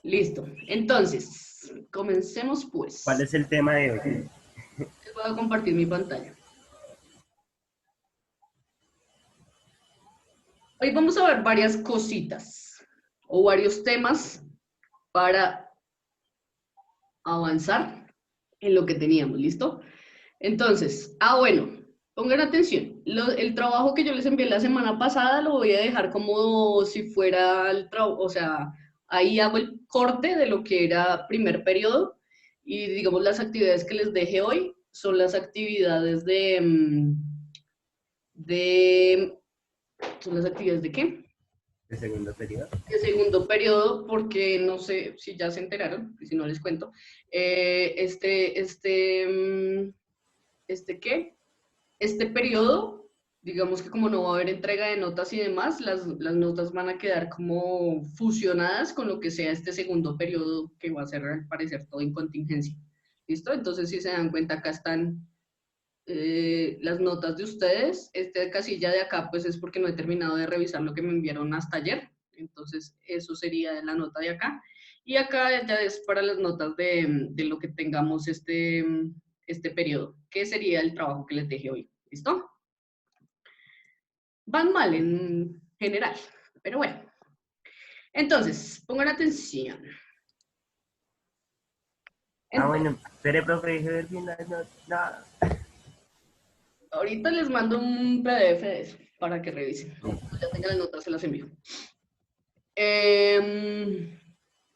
Listo. Entonces, comencemos pues. ¿Cuál es el tema de hoy? Les voy a compartir mi pantalla. Hoy vamos a ver varias cositas o varios temas para avanzar en lo que teníamos, ¿listo? Entonces, bueno, pongan atención. El trabajo que yo les envié la semana pasada lo voy a dejar como si fuera el trabajo, o sea, ahí hago el corte de lo que era primer periodo y digamos las actividades que les dejé hoy son las actividades de ¿son las actividades de qué? ¿De segundo periodo? De segundo periodo, porque no sé si ya se enteraron, y si no les cuento. Eh, este, este, mm, ¿Qué? Este periodo, digamos que como no va a haber entrega de notas y demás, las notas van a quedar como fusionadas con lo que sea este segundo periodo que va a ser al parecer todo en contingencia. ¿Listo? Entonces, si se dan cuenta, acá están las notas de ustedes. Esta casilla de acá, pues es porque no he terminado de revisar lo que me enviaron hasta ayer. Entonces, eso sería la nota de acá. Y acá ya es para las notas de lo que tengamos este periodo, que sería el trabajo que les dejé hoy. ¿Listo? Van mal en general, pero bueno. Entonces, pongan atención. Entonces, Bueno, espere, profe, deje ver bien las notas. No. ahorita les mando un PDF de eso para que revisen. Ya tengan las notas, se las envío.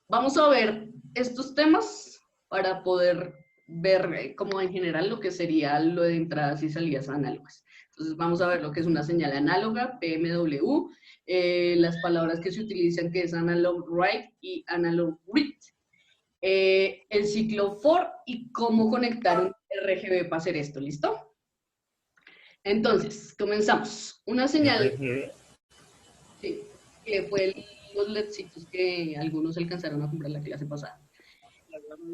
Vamos a ver estos temas para poder ver como en general lo que sería lo de entradas y salidas análogas. Entonces vamos a ver lo que es una señal análoga, PMW, las palabras que se utilizan que es analog write y analog read, el ciclo for y cómo conectar un RGB para hacer esto, ¿listo? Entonces, comenzamos. Una señal, RGB. sí, que fue los LEDcitos que algunos alcanzaron a comprar la clase pasada.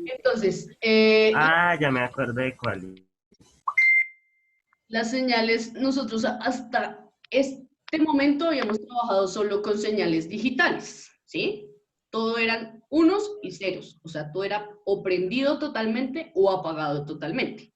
Entonces, Ya me acuerdo de cuál. las señales, nosotros hasta este momento habíamos trabajado solo con señales digitales, ¿sí? Todo eran unos y ceros, o sea, todo era o prendido totalmente o apagado totalmente.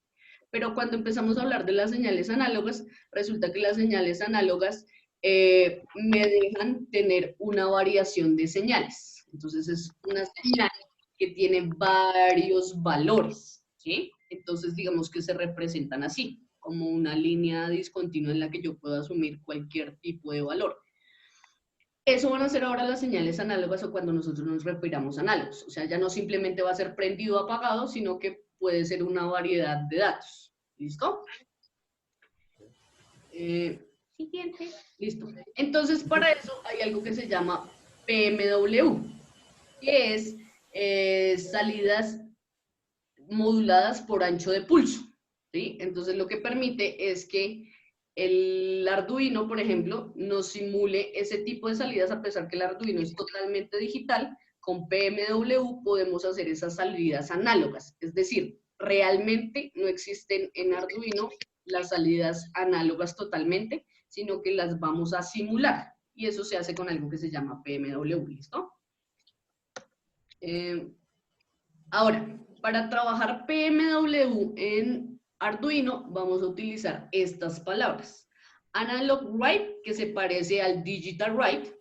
Pero cuando empezamos a hablar de las señales análogas, resulta que las señales análogas me dejan tener una variación de señales. Entonces es una señal que tiene varios valores, ¿sí? Entonces digamos que se representan así, como una línea discontinua en la que yo puedo asumir cualquier tipo de valor. Eso van a ser ahora las señales análogas o cuando nosotros nos refiramos a análogos. O sea, ya no simplemente va a ser prendido o apagado, sino que puede ser una variedad de datos. ¿Listo? Siguiente. Listo. Entonces, para eso hay algo que se llama PMW, que es salidas moduladas por ancho de pulso. ¿Sí? Entonces, lo que permite es que el Arduino, por ejemplo, nos simule ese tipo de salidas, a pesar que el Arduino es totalmente digital. Con PMW podemos hacer esas salidas análogas, es decir, realmente no existen en Arduino las salidas análogas totalmente, sino que las vamos a simular, y eso se hace con algo que se llama PMW, ¿listo? Ahora, para trabajar PMW en Arduino, vamos a utilizar estas palabras. Analog write, que se parece al digital write,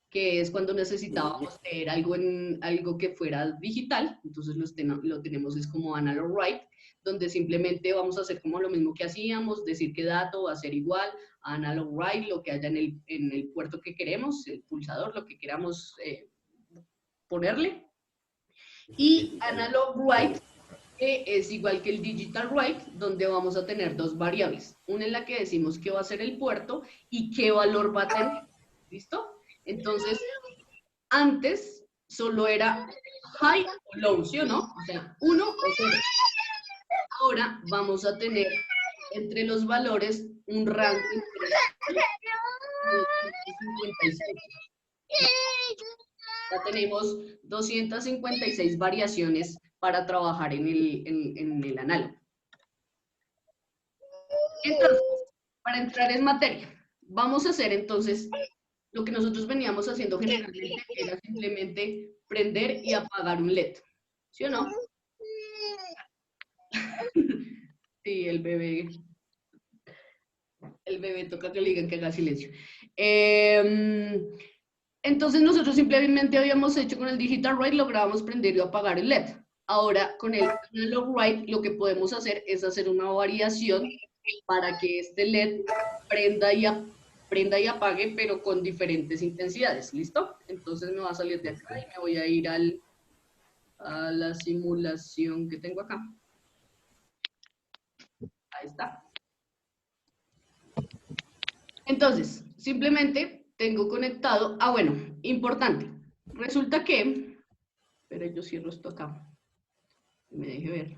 que es cuando necesitábamos leer algo en algo que fuera digital, entonces lo tenemos es como analog write, donde simplemente vamos a hacer como lo mismo que hacíamos, decir qué dato va a ser igual a analog write, lo que haya en el puerto que queremos, el pulsador, lo que queramos ponerle, y analog write, que es igual que el digital write, donde vamos a tener dos variables. Una en la que decimos qué va a ser el puerto y qué valor va a tener. ¿Listo? Entonces, antes solo era high o low, ¿sí o no? O sea, 1 o 0. Ahora vamos a tener entre los valores un rango entre 256. Ya tenemos 256 variaciones para trabajar en el análogo. Entonces, para entrar en materia, vamos a hacer entonces lo que nosotros veníamos haciendo generalmente era simplemente prender y apagar un LED. ¿Sí o no? Sí, el bebé toca que le digan que haga silencio. Entonces nosotros simplemente habíamos hecho con el Digital Write, lográbamos prender y apagar el LED. Ahora con el Analog Write lo que podemos hacer es hacer una variación para que este LED prenda y apague, pero con diferentes intensidades. ¿Listo? Entonces me va a salir de acá y me voy a ir a la simulación que tengo acá. Ahí está. Entonces, simplemente tengo conectado, bueno, importante, resulta que, pero yo cierro esto acá, me deje ver.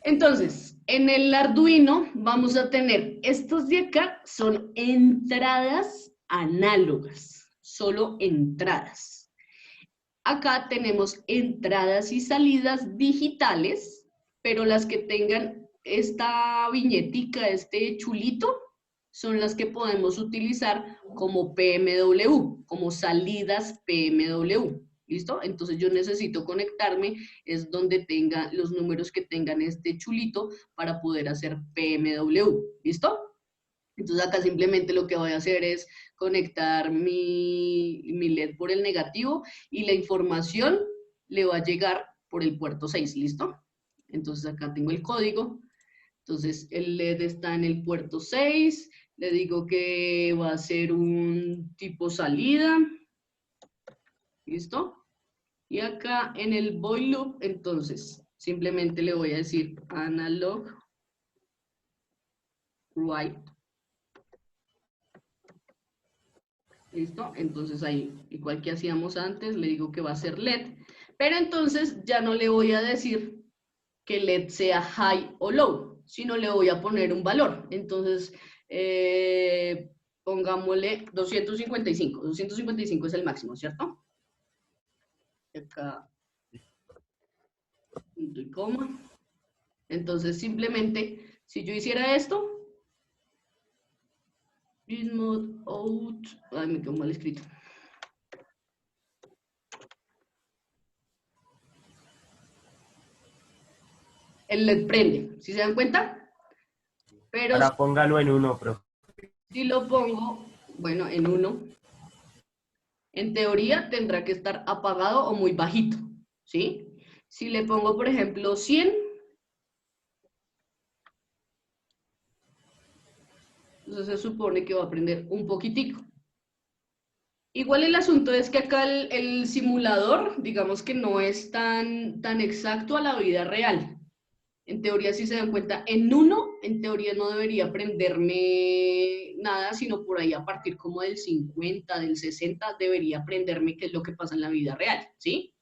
Entonces, en el Arduino vamos a tener, estos de acá son entradas análogas, solo entradas. Acá tenemos entradas y salidas digitales, pero las que tengan esta viñetica, este chulito, son las que podemos utilizar como PMW, como salidas PMW. ¿Listo? Entonces yo necesito conectarme, es donde tenga los números que tengan este chulito para poder hacer PMW. ¿Listo? Entonces acá simplemente lo que voy a hacer es conectar mi LED por el negativo y la información le va a llegar por el puerto 6, ¿listo? Entonces acá tengo el código. Entonces el LED está en el puerto 6, le digo que va a ser un tipo salida, ¿listo? Y acá en el void loop, entonces simplemente le voy a decir analog write. ¿Listo? Entonces ahí, igual que hacíamos antes, le digo que va a ser LED, pero entonces ya no le voy a decir que LED sea high o low, sino le voy a poner un valor. Entonces, pongámosle 255. 255 es el máximo, ¿cierto? Acá, punto y coma. Entonces, simplemente, si yo hiciera esto, mode out, ay, me quedó mal escrito. El LED prende, ¿sí se dan cuenta? Pero Ahora póngalo en 1, profe. si lo pongo, bueno, en 1, en teoría tendrá que estar apagado o muy bajito, ¿sí? Si le pongo, por ejemplo, 100, entonces se supone que va a prender un poquitico. Igual el asunto es que acá el simulador, digamos que no es tan exacto a la vida real. En teoría, si se dan cuenta, en 1, en teoría no debería prenderme nada, sino por ahí a partir como del 50, del 60, debería prenderme qué es lo que pasa en la vida real, ¿sí?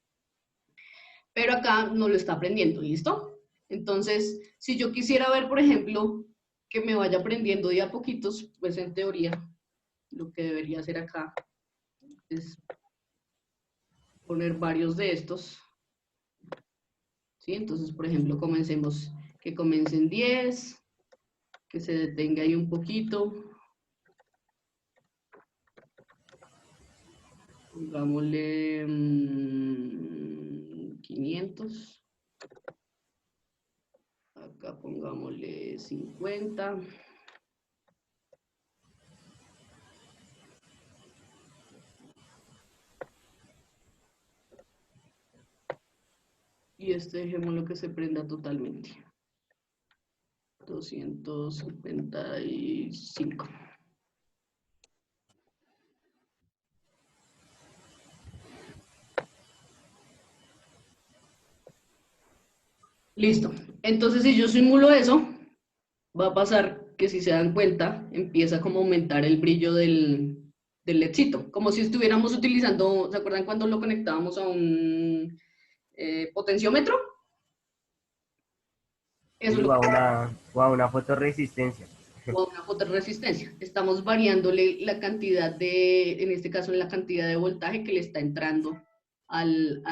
Pero acá no lo está aprendiendo, ¿listo? Entonces, si yo quisiera ver, por ejemplo, que me vaya aprendiendo de a poquitos, pues en teoría lo que debería hacer acá es poner varios de estos, ¿sí? Entonces, por ejemplo, comencemos, que comiencen 10, que se detenga ahí un poquito, pongámosle 500, acá pongámosle 50, y este dejémoslo que se prenda totalmente. 255. Listo. Entonces, si yo simulo eso, va a pasar que si se dan cuenta, empieza como a aumentar el brillo del LEDcito, como si estuviéramos utilizando, ¿se acuerdan cuando lo conectábamos a un potenciómetro? Eso es lo que O a una fotorresistencia. o una fotorresistencia. Estamos variándole la cantidad en este caso, la cantidad de voltaje que le está entrando al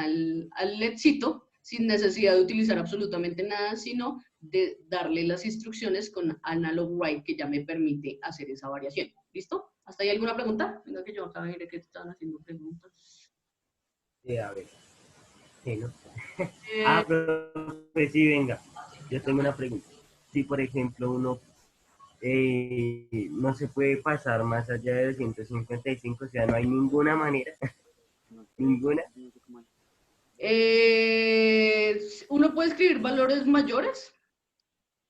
LEDcito, sin necesidad de utilizar absolutamente nada, sino de darle las instrucciones con Analog Write, que ya me permite hacer esa variación. ¿Listo? ¿Hasta ahí alguna pregunta? Venga, que yo acá veré que están haciendo preguntas. A ver. Sí, ¿no? Eh, Profe, sí, venga. Yo tengo una pregunta. Si, por ejemplo, uno no se puede pasar más allá de 255, o sea, no hay ninguna manera, ninguna. Uno puede escribir valores mayores,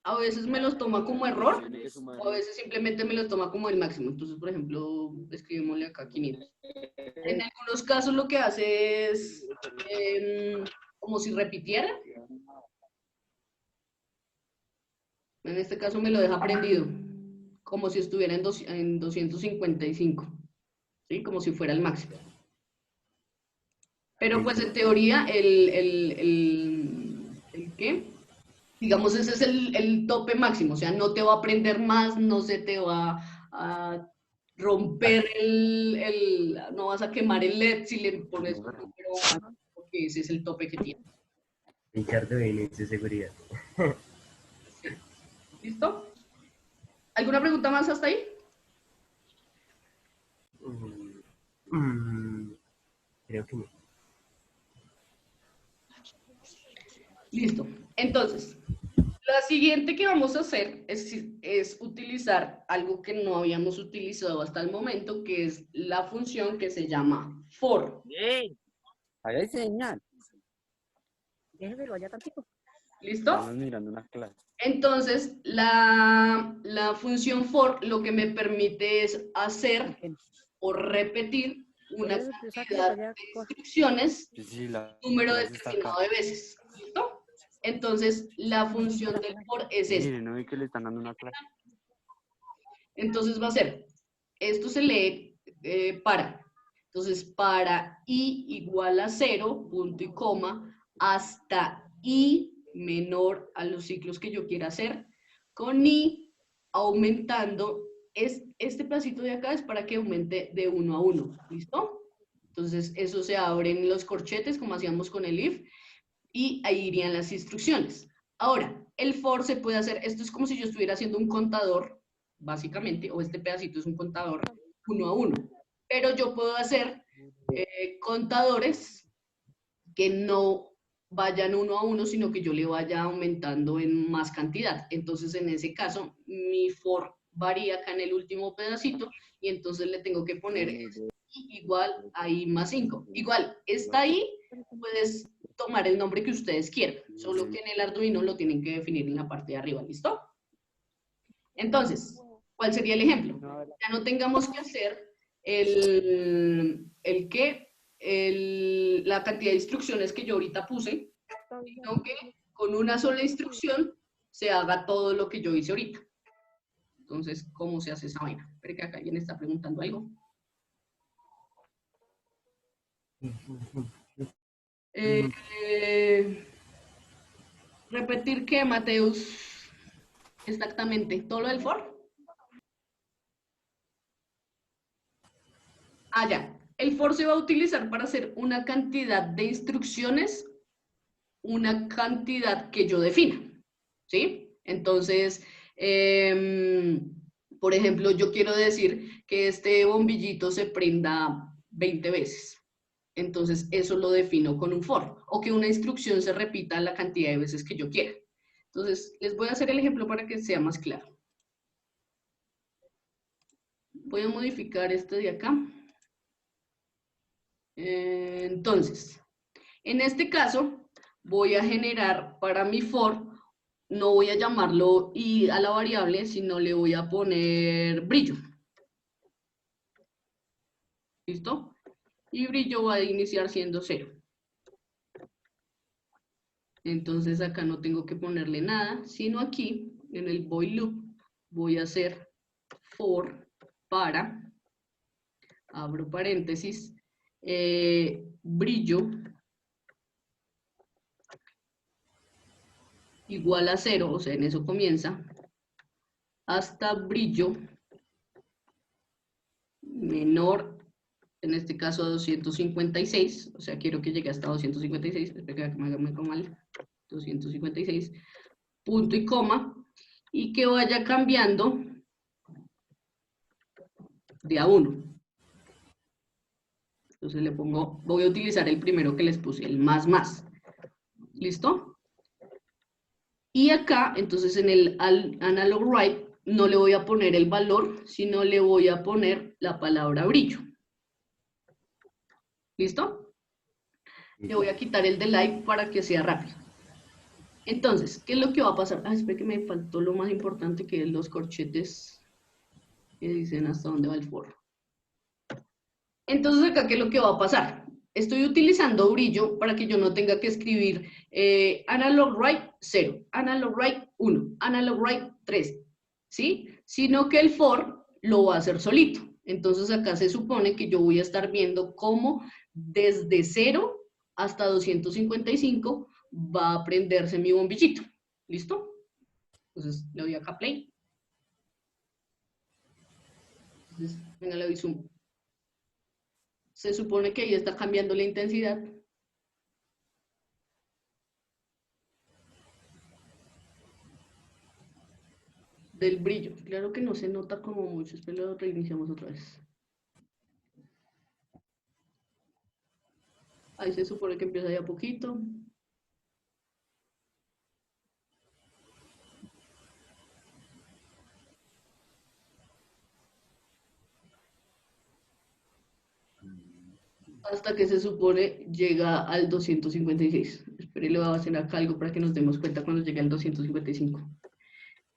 a veces me los toma como error, o a veces simplemente me los toma como el máximo. Entonces, por ejemplo, escribimosle acá 500. En algunos casos lo que hace es como si repitiera. En este caso me lo deja prendido, como si estuviera en 255, ¿sí? Como si fuera el máximo. Pero pues en teoría, ¿el qué? Digamos, ese es el tope máximo, o sea, no te va a prender más, no se te va a romper no vas a quemar el LED si le pones un número más, porque ese es el tope que tiene. Richard de Benex de seguridad. Sí. ¿Listo? ¿Alguna pregunta más hasta ahí? Creo que no. Listo. Entonces, la siguiente que vamos a hacer es utilizar algo que no habíamos utilizado hasta el momento, que es la función que se llama for. ¡Ey! Allá hay señal. Déjelo allá tantito. ¿Listo? Estamos mirando unas clases. Entonces, la función for lo que me permite es hacer o repetir una cantidad de instrucciones, Sí, la número clase está acá. determinado de veces. ¿Listo? Entonces, la función del for es esta. Mire, no ve que le están dando una clase. Entonces va a ser, esto se lee para. Entonces, para i igual a 0, punto y coma, hasta i menor a los ciclos que yo quiera hacer, con i aumentando, este pedacito de acá es para que aumente de 1 a 1, ¿listo? Entonces, eso se abre en los corchetes, como hacíamos con el if, y ahí irían las instrucciones. Ahora, el for se puede hacer, esto es como si yo estuviera haciendo un contador, básicamente, o este pedacito es un contador 1 a 1, pero yo puedo hacer contadores que no vayan 1 a 1, sino que yo le vaya aumentando en más cantidad. Entonces, en ese caso, mi for varía acá en el último pedacito y entonces le tengo que poner igual a i más 5. Igual, está ahí, puedes tomar el nombre que ustedes quieran, solo que en el Arduino lo tienen que definir en la parte de arriba, ¿listo? Entonces, ¿cuál sería el ejemplo? Ya no tengamos que hacer la cantidad de instrucciones que yo ahorita puse, sino que con una sola instrucción se haga todo lo que yo hice ahorita. Entonces, ¿cómo se hace esa vaina? Espera que acá alguien está preguntando algo. ¿Repetir qué, Mateus? Exactamente. ¿Todo lo del for? Ah, ya. El for se va a utilizar para hacer una cantidad de instrucciones, una cantidad que yo defina, ¿sí? Entonces, por ejemplo, yo quiero decir que este bombillito se prenda 20 veces. Entonces, eso lo defino con un for. O que una instrucción se repita la cantidad de veces que yo quiera. Entonces, les voy a hacer el ejemplo para que sea más claro. Voy a modificar este de acá. Entonces, en este caso, voy a generar para mi for, no voy a llamarlo i a la variable, sino le voy a poner brillo. ¿Listo? Y brillo va a iniciar siendo 0. Entonces acá no tengo que ponerle nada, sino aquí, en el void loop, voy a hacer for para, abro paréntesis, brillo igual a 0, o sea, en eso comienza, hasta brillo menor, en este caso a 256, o sea, quiero que llegue hasta 256, espera que me haga muy mal, 256, punto y coma, y que vaya cambiando de A1. Entonces le pongo, voy a utilizar el primero que les puse, el más más. ¿Listo? Y acá, entonces en el analog write, no le voy a poner el valor, sino le voy a poner la palabra brillo. ¿Listo? Le voy a quitar el delay para que sea rápido. Entonces, ¿qué es lo que va a pasar? Ah, espera que me faltó lo más importante, que es los corchetes que dicen hasta dónde va el for. Entonces, acá, ¿qué es lo que va a pasar? Estoy utilizando brillo para que yo no tenga que escribir analog write 0, analog write 1, analog write 3, ¿sí? Sino que el for lo va a hacer solito. Entonces, acá se supone que yo voy a estar viendo cómo desde 0 hasta 255 va a prenderse mi bombillito. ¿Listo? Entonces, le doy acá play. Entonces, venga, le doy zoom. Se supone que ahí está cambiando la intensidad. Del brillo. Claro que no se nota como mucho. Espera, lo reiniciamos otra vez. Ahí se supone que empieza ya poquito. Hasta que se supone llega al 256. Espere, le voy a hacer acá algo para que nos demos cuenta cuando llegue al 255.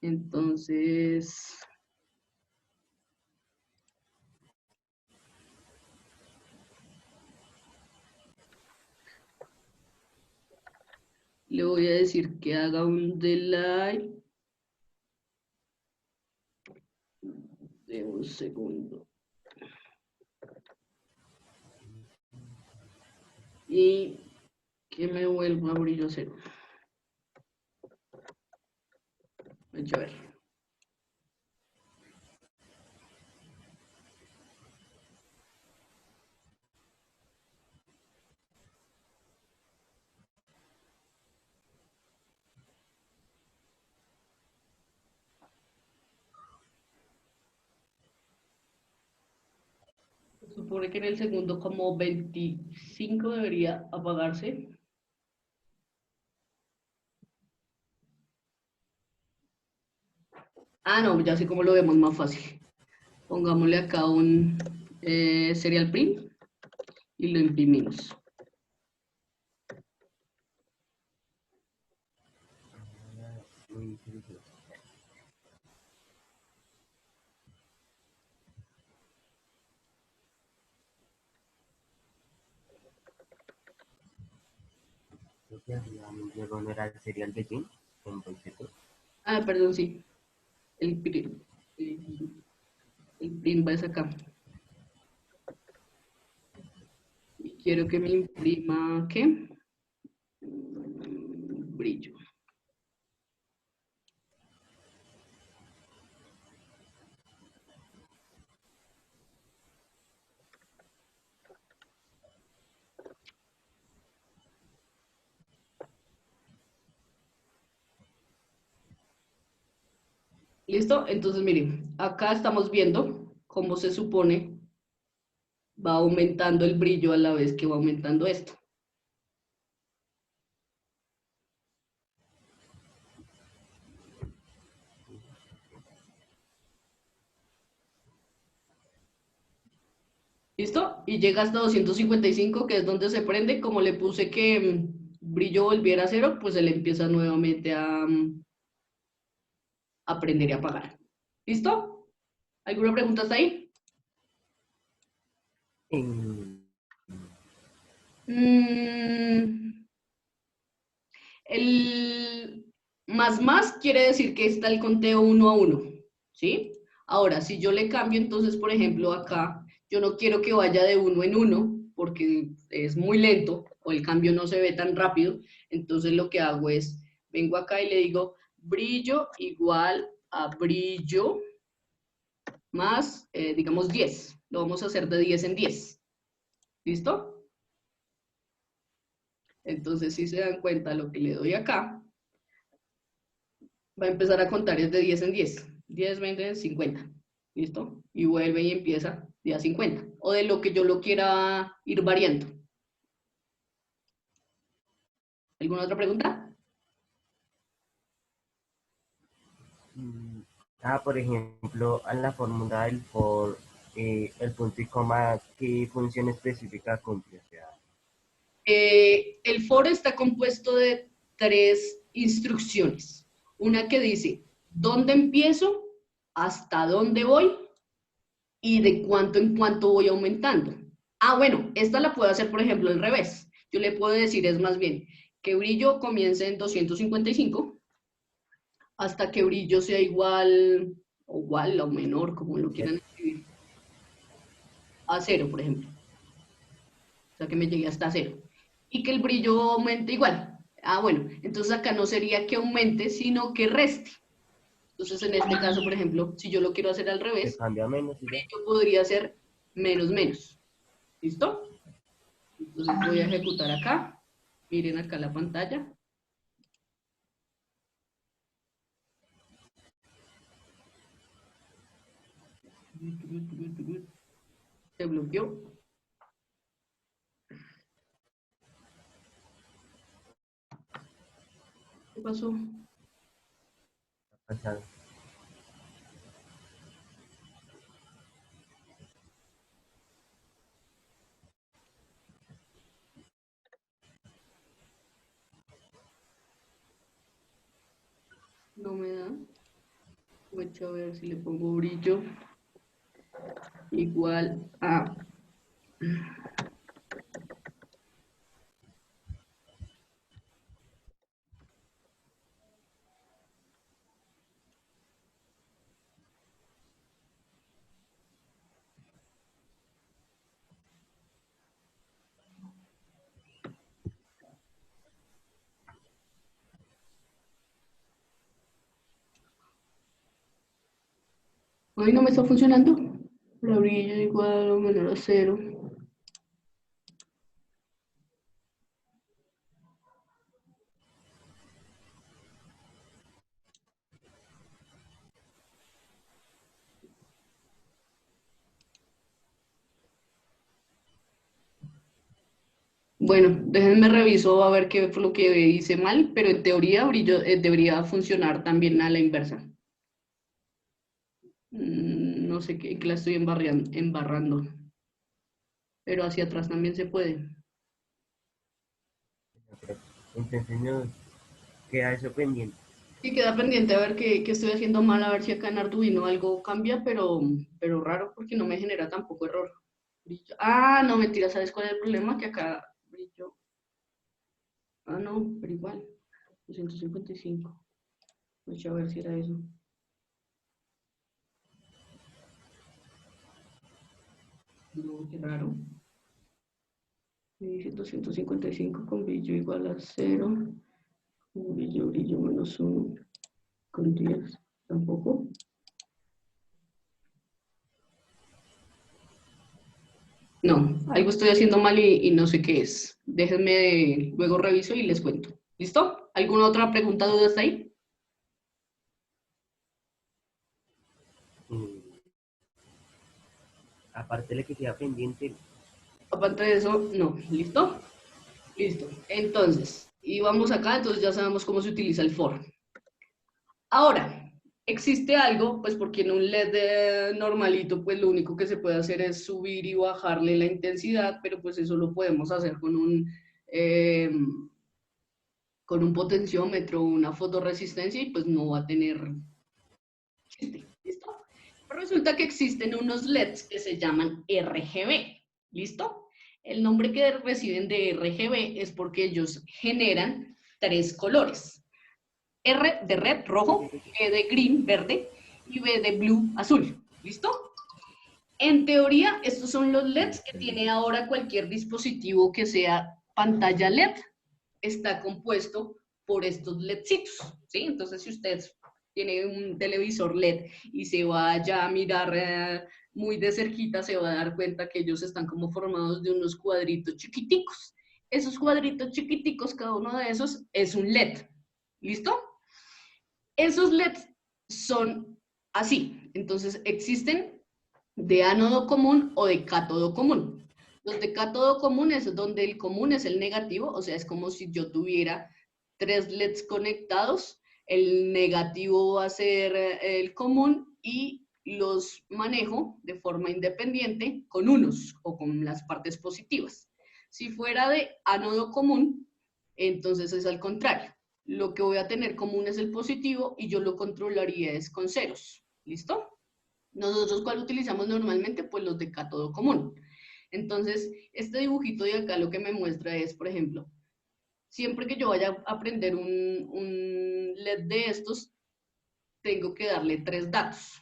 Entonces, le voy a decir que haga un delay de un segundo. Y que me vuelva a brillo cero. Vamos a ver. Se supone que en el segundo como 25 debería apagarse. Ah, no, ya sé cómo lo vemos más fácil. Pongámosle acá un serial print y lo imprimimos. Creo que arriba luego no era el serial de Jim, entonces, Ah, perdón, sí. El print, el print va a acá. Y quiero que me imprima, ¿qué? Brillo. ¿Listo? Entonces, miren, acá estamos viendo cómo se supone va aumentando el brillo a la vez que va aumentando esto. ¿Listo? Y llega hasta 255, que es donde se prende. Como le puse que brillo volviera a cero, pues él empieza nuevamente a prender y apagar. ¿Listo? ¿Alguna pregunta hasta ahí? Mm, el más quiere decir que está el conteo 1 a 1, ¿sí? Ahora, si yo le cambio, entonces, por ejemplo, acá, yo no quiero que vaya de 1 en 1, porque es muy lento, o el cambio no se ve tan rápido, entonces lo que hago es, vengo acá y le digo, brillo igual a brillo más, digamos, 10. Lo vamos a hacer de 10 en 10. ¿Listo? Entonces, si se dan cuenta, lo que le doy acá, va a empezar a contar es de 10 en 10. 10, 20, 50. ¿Listo? Y vuelve y empieza día 50. O de lo que yo lo quiera ir variando. ¿Alguna otra pregunta? Mm, por ejemplo, en la fórmula del for, el punto y coma, ¿qué función específica cumple? O sea, El for está compuesto de 3 instrucciones. Una que dice, ¿dónde empiezo? ¿Hasta dónde voy? Y de cuánto en cuánto voy aumentando. Bueno, esta la puedo hacer, por ejemplo, al revés. Yo le puedo decir, es más bien, que brillo comience en 255 hasta que brillo sea igual o menor, como lo quieran escribir, a 0, por ejemplo. O sea, que me llegue hasta 0. Y que el brillo aumente igual. Bueno, entonces acá no sería que aumente, sino que reste. Entonces, en este caso, por ejemplo, si yo lo quiero hacer al se revés, cambia menos y el ya. brillo podría ser menos menos. ¿Listo? Entonces voy a ejecutar acá. Miren acá la pantalla. Se bloqueó. ¿Qué pasó? Pasado. No me da. Voy a ver si le pongo brillo igual a... Ay, no me está funcionando. La brillo igual o menor a 0. Bueno, déjenme reviso a ver qué fue lo que hice mal, pero en teoría brillo debería funcionar también a la inversa. No sé qué la estoy embarrando, pero hacia atrás también se puede. Entonces nos queda eso pendiente. Sí, queda pendiente a ver qué estoy haciendo mal, a ver si acá en Arduino algo cambia, pero raro porque no me genera tampoco error. Brillo. No, mentira, ¿sabes cuál es el problema? Que acá brillo. No, pero igual. 255. Voy a ver si era eso. No, qué raro. Me dice 255 con brillo igual a 0. Con brillo menos 1. Con 10. Tampoco. No, algo estoy haciendo mal y no sé qué es. Déjenme, luego reviso y les cuento. ¿Listo? ¿Alguna otra pregunta, duda hasta ahí? Y aparte le que queda pendiente, Aparte de eso, no. ¿Listo? Listo. Entonces, y vamos acá, entonces ya sabemos cómo se utiliza el for. Ahora, existe algo, pues porque en un LED normalito, pues lo único que se puede hacer es subir y bajarle la intensidad, pero pues eso lo podemos hacer eh, con un potenciómetro, una fotorresistencia y pues no va a tener chiste. ¿Listo? Pero resulta que existen unos LEDs que se llaman RGB. ¿Listo? El nombre que reciben de RGB es porque ellos generan 3 colores. R de red, rojo, E de green, verde, y B de blue, azul. ¿Listo? En teoría, estos son los LEDs que tiene ahora cualquier dispositivo que sea pantalla LED. Está compuesto por estos LEDcitos, ¿sí? Entonces, si usted tiene un televisor LED y se vaya a mirar muy de cerquita, se va a dar cuenta que ellos están como formados de unos cuadritos chiquiticos. Esos cuadritos chiquiticos, cada uno de esos es un LED. ¿Listo? Esos LEDs son así. Entonces, existen de ánodo común o de cátodo común. Los de cátodo común es donde el común es el negativo, o sea, es como si yo tuviera 3 LEDs conectados, el negativo va a ser el común y los manejo de forma independiente con unos o con las partes positivas. Si fuera de ánodo común, entonces es al contrario. Lo que voy a tener común es el positivo y yo lo controlaría es con ceros. ¿Listo? Nosotros, ¿cuál utilizamos normalmente? Pues los de cátodo común. Entonces, este dibujito de acá lo que me muestra es, por ejemplo, siempre que yo vaya a aprender un LED de estos, tengo que darle 3 datos.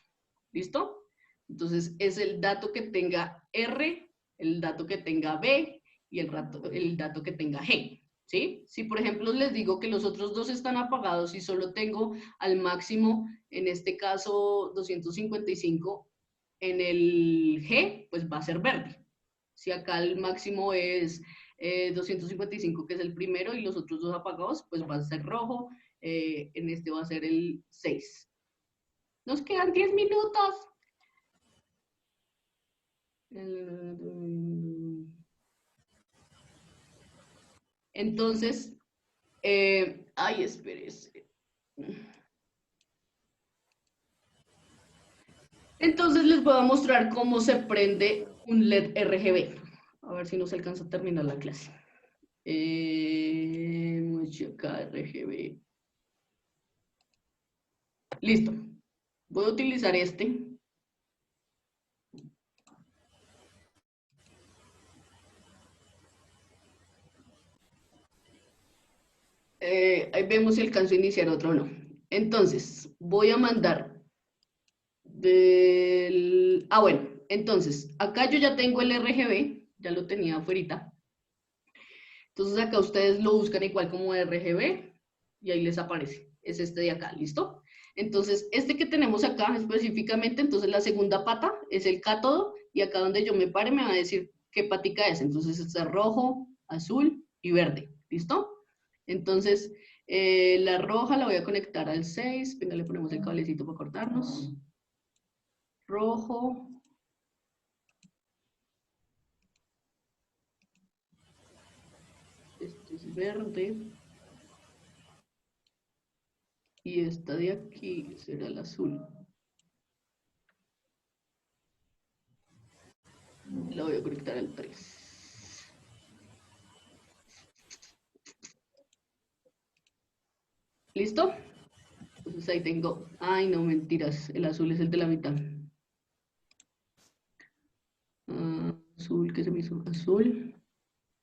¿Listo? Entonces, es el dato que tenga R, el dato que tenga B y el dato que tenga G. ¿Sí? Si, por ejemplo, les digo que los otros dos están apagados y solo tengo al máximo, en este caso, 255 en el G, pues va a ser verde. Si acá el máximo es 255, que es el primero, y los otros dos apagados, pues va a ser rojo. En este va a ser el 6. Nos quedan 10 minutos. Entonces, ay, espérese. Entonces les voy a mostrar cómo se prende un LED RGB. A ver si nos alcanza a terminar la clase. Acá RGB. Listo. Voy a utilizar este. Ahí vemos si alcanzo a iniciar otro o no. Entonces, voy a mandar del... Ah, bueno. Entonces, acá yo ya tengo el RGB. Ya lo tenía afuera. Entonces acá ustedes lo buscan igual como RGB y ahí les aparece. Es este de acá, ¿listo? Entonces, este que tenemos acá específicamente, entonces la segunda pata es el cátodo y acá donde yo me pare me va a decir qué patica es. Entonces este es rojo, azul y verde, ¿listo? Entonces, la roja la voy a conectar al 6. Venga, le ponemos el cablecito para cortarnos. Rojo. Este es verde. Y esta de aquí será el azul. La voy a conectar al 3. ¿Listo? Entonces ahí tengo, ay no, mentiras, el azul es el de la mitad. Azul, ¿qué se me hizo? Azul,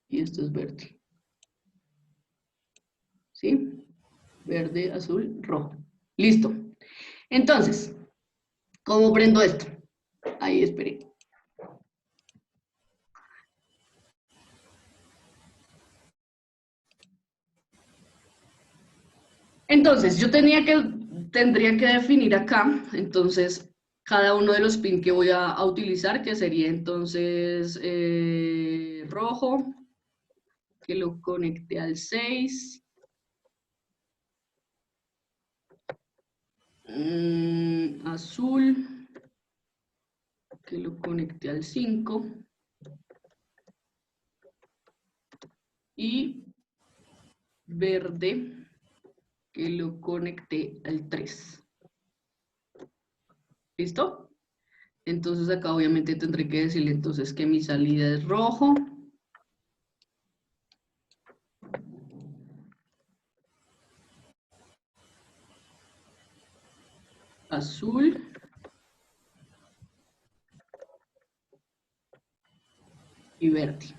y esto es verde. ¿Sí? Verde, azul, rojo. Listo. Entonces, ¿cómo prendo esto? Ahí esperé. Entonces, yo tendría que definir acá, entonces, cada uno de los pins que voy a utilizar, que sería entonces rojo, que lo conecte al 6. Azul, que lo conecte al 5. Y verde, que lo conecte al 3. ¿Listo? Entonces acá obviamente tendré que decirle entonces que mi salida es rojo, azul y verde.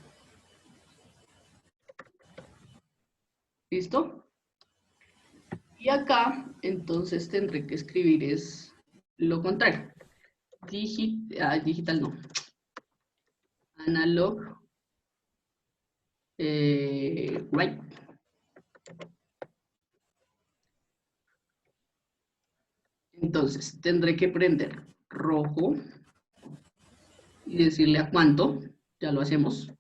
¿Listo? Y acá entonces tendré que escribir es lo contrario. Digital no. Analog right. Entonces tendré que prender rojo y decirle a cuánto. Ya lo hacemos.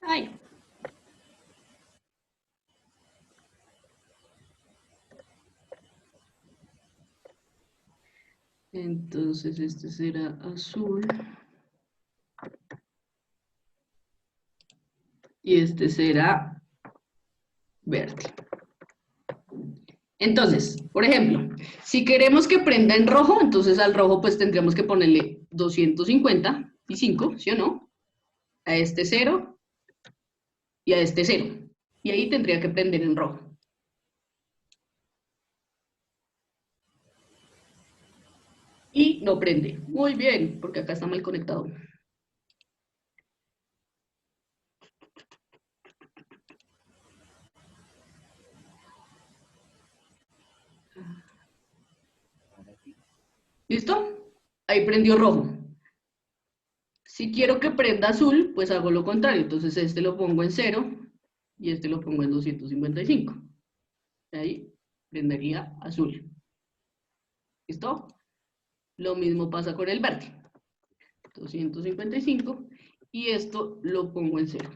Ay. Entonces este será azul. Y este será verde. Entonces, por ejemplo, si queremos que prenda en rojo, entonces al rojo pues tendríamos que ponerle 255, ¿sí o no? A este 0 y a este 0. Y ahí tendría que prender en rojo. Y no prende. Muy bien, porque acá está mal conectado. ¿Listo? Ahí prendió rojo. Si quiero que prenda azul, pues hago lo contrario. Entonces este lo pongo en 0 y este lo pongo en 255. Ahí prendería azul. ¿Listo? Lo mismo pasa con el verde. 255 y esto lo pongo en 0.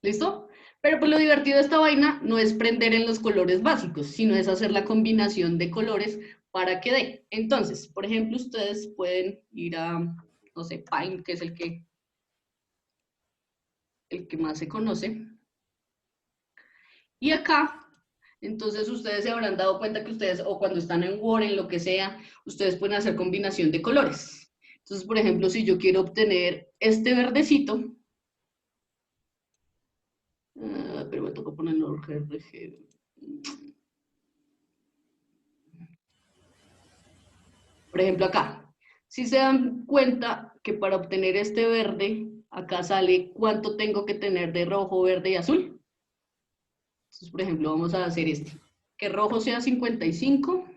¿Listo? Pero pues lo divertido de esta vaina no es prender en los colores básicos, sino es hacer la combinación de colores para que dé. Entonces, por ejemplo, ustedes pueden ir a, no sé, Paint, que es el que más se conoce. Y acá, entonces ustedes se habrán dado cuenta que ustedes, o cuando están en Word, en lo que sea, ustedes pueden hacer combinación de colores. Entonces, por ejemplo, si yo quiero obtener este verdecito, pero me tocó ponerlo RG. Por ejemplo, acá, si se dan cuenta que para obtener este verde, acá sale cuánto tengo que tener de rojo, verde y azul. Entonces, por ejemplo, vamos a hacer este. Que rojo sea 55.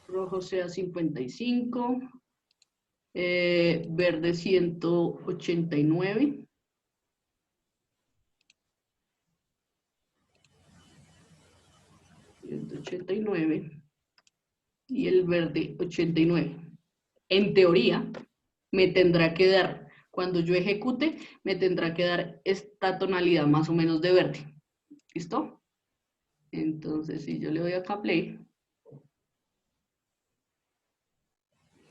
Rojo sea 55. Verde 189. Y el verde 89. En teoría, me tendrá que dar, cuando yo ejecute, me tendrá que dar esta tonalidad más o menos de verde. ¿Listo? Entonces, si yo le doy acá play,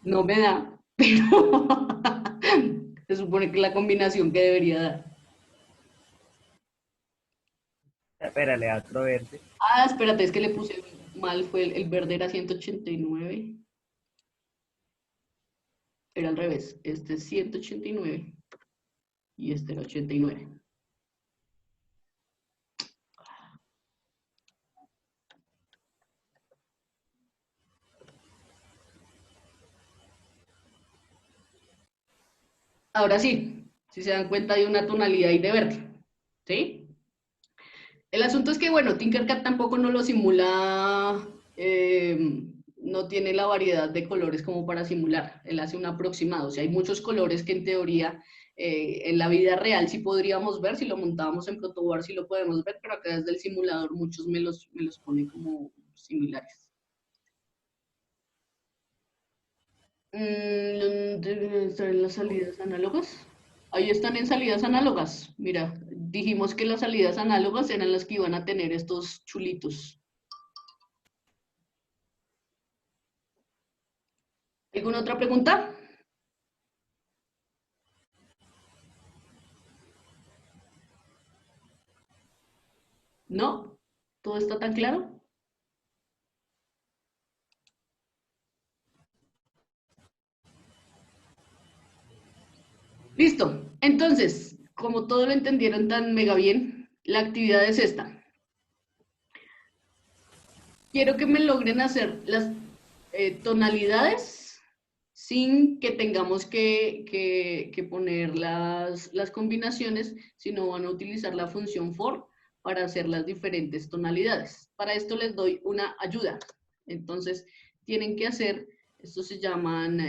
no me da, pero se supone que es la combinación que debería dar. Espera, le da otro verde. Ah, espérate, es que le puse mal, fue el verde era 189. Era al revés, este es 189 y este era 89. Ahora sí, si se dan cuenta hay una tonalidad ahí de verde, ¿sí? El asunto es que, bueno, Tinkercad tampoco no lo simula, no tiene la variedad de colores como para simular, él hace un aproximado, o sea, hay muchos colores que en teoría en la vida real sí podríamos ver, si lo montábamos en Protoboard sí lo podemos ver, pero acá desde el simulador muchos me los pone como similares. ¿Están en las salidas análogas? Ahí están en salidas análogas. Mira, dijimos que las salidas análogas eran las que iban a tener estos chulitos. ¿Alguna otra pregunta? ¿No? ¿Todo está tan claro? Listo. Entonces, como todo lo entendieron tan mega bien, la actividad es esta. Quiero que me logren hacer las tonalidades sin que tengamos que poner las combinaciones, sino van a utilizar la función for para hacer las diferentes tonalidades. Para esto les doy una ayuda. Entonces, tienen que hacer, esto se llaman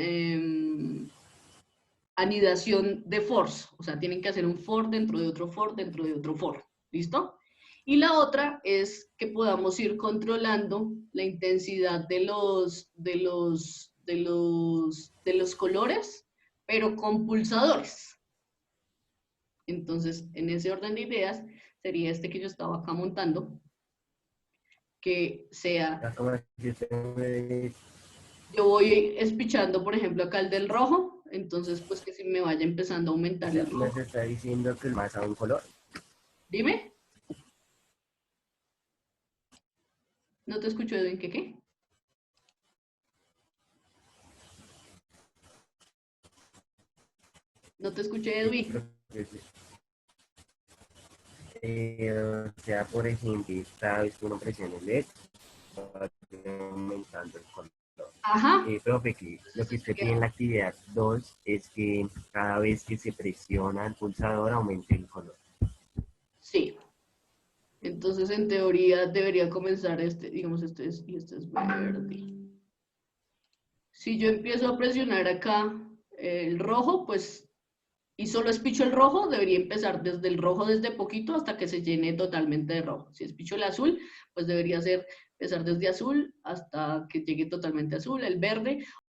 anidación de fors, o sea, tienen que hacer un for dentro de otro for dentro de otro for. ¿Listo? Y la otra es que podamos ir controlando la intensidad de los colores, pero con pulsadores. Entonces, en ese orden de ideas, sería este que yo estaba acá montando, que sea, Ya como si usted me yo voy espichando, por ejemplo, acá el del rojo, entonces pues que se me vaya empezando a o aumentar sea, el rojo. nos está diciendo que más a un color. Dime, no te escucho, Edwin, ¿qué qué? No te escuché, Edwin. O sea, por ejemplo, cada vez que uno presiona el LED, va aumentando el color. Ajá, Profe, que lo que usted tiene en la actividad 2 es que cada vez que se presiona el pulsador aumente el color. sí. Entonces, en teoría, debería comenzar este, digamos, este es, y este es verde. Si yo empiezo a presionar acá el rojo, pues, y solo espicho el rojo, debería empezar desde el rojo desde poquito hasta que se llene totalmente de rojo. Si espicho el azul, pues debería ser empezar desde azul hasta que llegue totalmente azul, el verde,